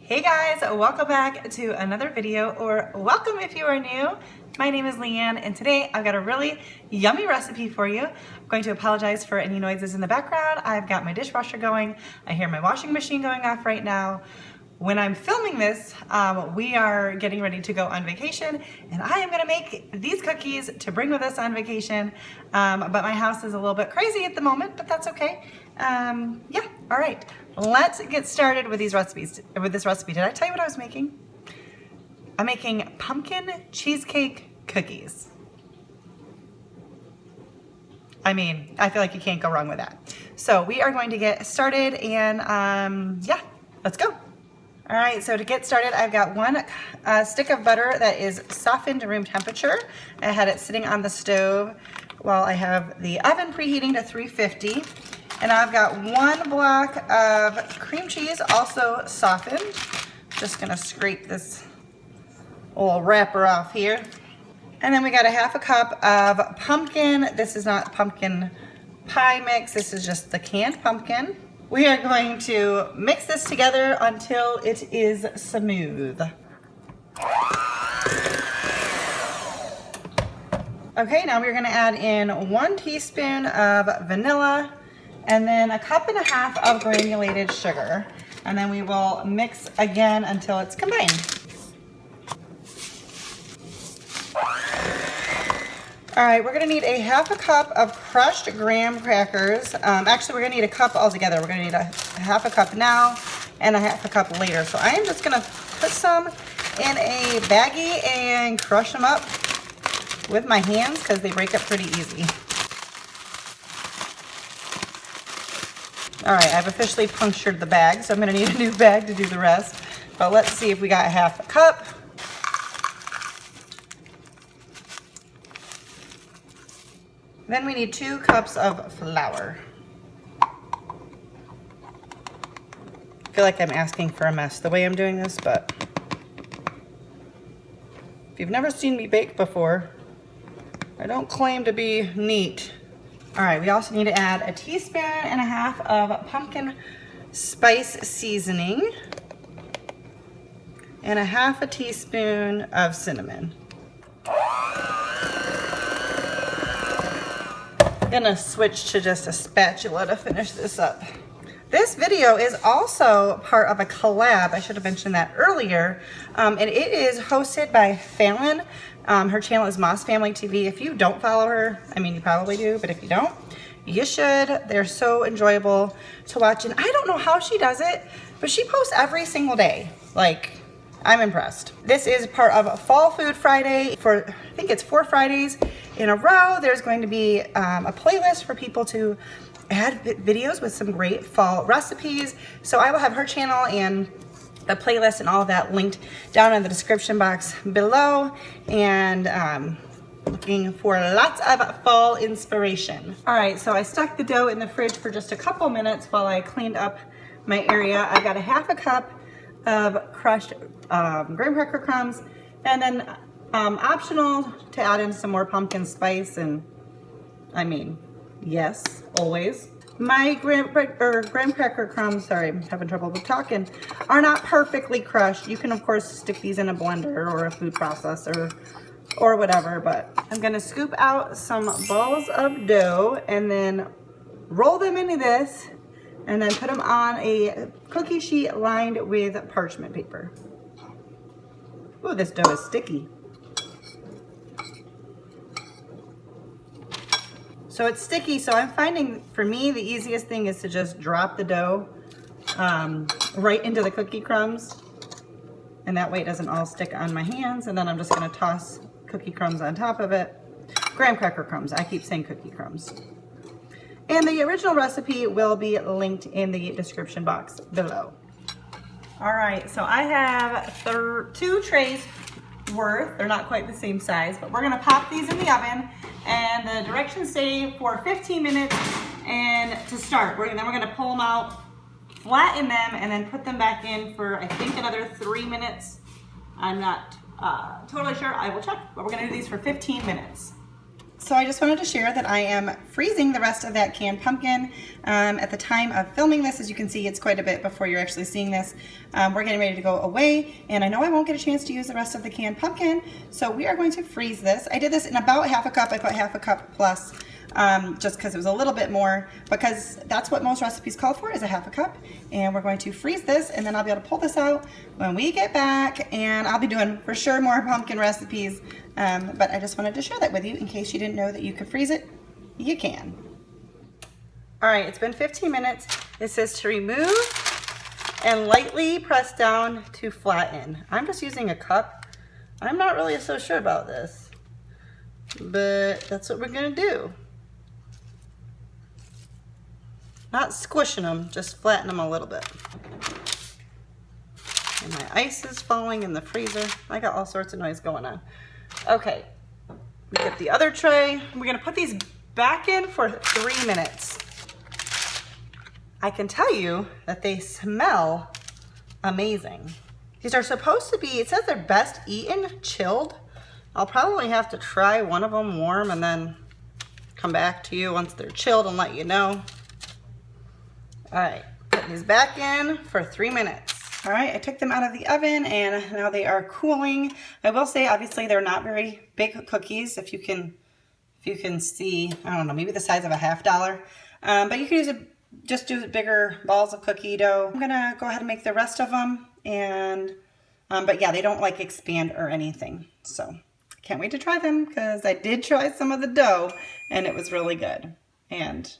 Hey guys, welcome back to another video, or welcome if you are new. My name is Leanne and today I've got a really yummy recipe for you. I'm going to apologize for any noises in the background. I've got my dishwasher going. I hear my washing machine going off right now. When I'm filming this, we are getting ready to go on vacation and I am gonna make these cookies to bring with us on vacation. But my house is a little bit crazy at the moment, but that's okay. Yeah, all right. Let's get started with these recipes. With this recipe, did I tell you what I was making? I'm making pumpkin cheesecake cookies. I mean, I feel like you can't go wrong with that. So we are going to get started and yeah, let's go. All right, so to get started, I've got one stick of butter that is softened to room temperature. I had it sitting on the stove while I have the oven preheating to 350. And I've got one block of cream cheese, also softened. Just gonna scrape this little wrapper off here. And then we got a half a cup of pumpkin. This is not pumpkin pie mix, this is just the canned pumpkin. We are going to mix this together until it is smooth. Okay, now we're gonna add in 1 teaspoon of vanilla and then a cup and a half of granulated sugar. And then we will mix again until it's combined. All right, we're gonna need a half a cup of crushed graham crackers. Actually, we're gonna need a cup altogether. We're gonna need a half a cup now and a half a cup later. So I am just gonna put some in a baggie and crush them up with my hands because they break up pretty easy. All right, I've officially punctured the bag, so I'm gonna need a new bag to do the rest. But let's see if we got half a cup. Then we need 2 cups of flour. I feel like I'm asking for a mess the way I'm doing this, but if you've never seen me bake before, I don't claim to be neat. All right, we also need to add a teaspoon and a half of pumpkin spice seasoning and a half a teaspoon of cinnamon. I'm gonna switch to just a spatula to finish this up. This video is also part of a collab. I should have mentioned that earlier. And it is hosted by Fallon. Her channel is Moss Family TV. If you don't follow her, I mean, you probably do, but if you don't, you should. They're so enjoyable to watch. And I don't know how she does it, but she posts every single day. Like, I'm impressed. This is part of a Fall Food Friday for, I think it's 4 Fridays in a row. There's going to be a playlist for people to add videos with some great fall recipes. So I will have her channel and the playlist and all of that linked down in the description box below. And looking for lots of fall inspiration. All right, so I stuck the dough in the fridge for just a couple minutes while I cleaned up my area. I've got a half a cup of crushed graham cracker crumbs, and then optional to add in some more pumpkin spice. And I mean, yes, always. My graham cracker crumbs, sorry, I'm having trouble with talking, are not perfectly crushed. You can, of course, stick these in a blender or a food processor or whatever, but I'm gonna scoop out some balls of dough and then roll them into this and then put them on a cookie sheet lined with parchment paper. Ooh, this dough is sticky. So it's sticky, so I'm finding, for me, the easiest thing is to just drop the dough right into the cookie crumbs. And that way it doesn't all stick on my hands. And then I'm just gonna toss cookie crumbs on top of it. Graham cracker crumbs, I keep saying cookie crumbs. And the original recipe will be linked in the description box below. All right, so I have 2 trays worth. They're not quite the same size, but we're gonna pop these in the oven, and the directions say for 15 minutes and to start. Then we're gonna pull them out, flatten them, and then put them back in for, I think, another 3 minutes. I'm not totally sure, I will check, but we're gonna do these for 15 minutes. So I just wanted to share that I am freezing the rest of that canned pumpkin. At the time of filming this, as you can see, it's quite a bit before you're actually seeing this. We're getting ready to go away, and I know I won't get a chance to use the rest of the canned pumpkin, so we are going to freeze this. I did this in about half a cup. I put half a cup plus, just because it was a little bit more, because that's what most recipes call for, is a half a cup. And we're going to freeze this, and then I'll be able to pull this out when we get back, and I'll be doing for sure more pumpkin recipes. But I just wanted to share that with you in case you didn't know that you could freeze it. You can. All right, it's been 15 minutes. It says to remove and lightly press down to flatten. I'm just using a cup. I'm not really so sure about this, but that's what we're gonna do. Not squishing them, just flatten them a little bit. And my ice is falling in the freezer. I got all sorts of noise going on. Okay, we get the other tray. We're gonna put these back in for 3 minutes. I can tell you that they smell amazing. These are supposed to be, it says they're best eaten chilled. I'll probably have to try one of them warm and then come back to you once they're chilled and let you know. All right, putting these back in for 3 minutes. All right, I took them out of the oven and now they are cooling. I will say, obviously, they're not very big cookies. If you can see, I don't know, maybe the size of a $half. But you can use just do bigger balls of cookie dough. I'm gonna go ahead and make the rest of them, and but yeah, they don't like expand or anything. So I can't wait to try them because I did try some of the dough and it was really good. And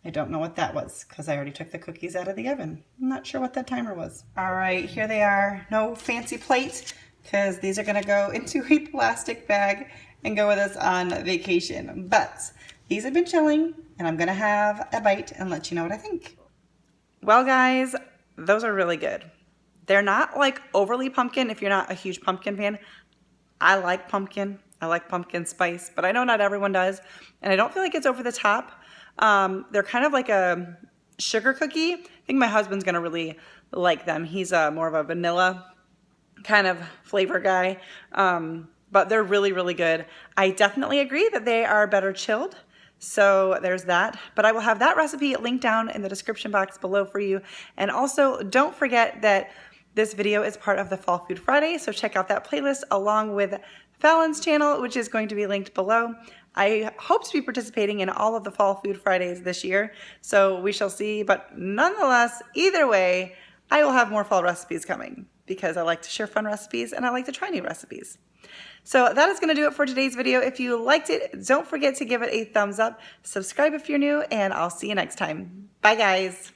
I don't know what that was because I already took the cookies out of the oven. I'm not sure what that timer was. All right, here they are. No fancy plate because these are gonna go into a plastic bag and go with us on vacation. But these have been chilling and I'm gonna have a bite and let you know what I think. Well guys, those are really good. They're not like overly pumpkin if you're not a huge pumpkin fan. I like pumpkin spice, but I know not everyone does. And I don't feel like it's over the top. They're kind of like a sugar cookie. I think my husband's gonna really like them. He's more of a vanilla kind of flavor guy. But they're really, really good. I definitely agree that they are better chilled. So there's that, but I will have that recipe linked down in the description box below for you. And also don't forget that this video is part of the Fall Food Friday, so check out that playlist along with Fallon's channel, which is going to be linked below. I hope to be participating in all of the Fall Food Fridays this year, so we shall see, but nonetheless, either way, I will have more fall recipes coming because I like to share fun recipes and I like to try new recipes. So that is going to do it for today's video. If you liked it, don't forget to give it a thumbs up, subscribe if you're new, and I'll see you next time. Bye guys.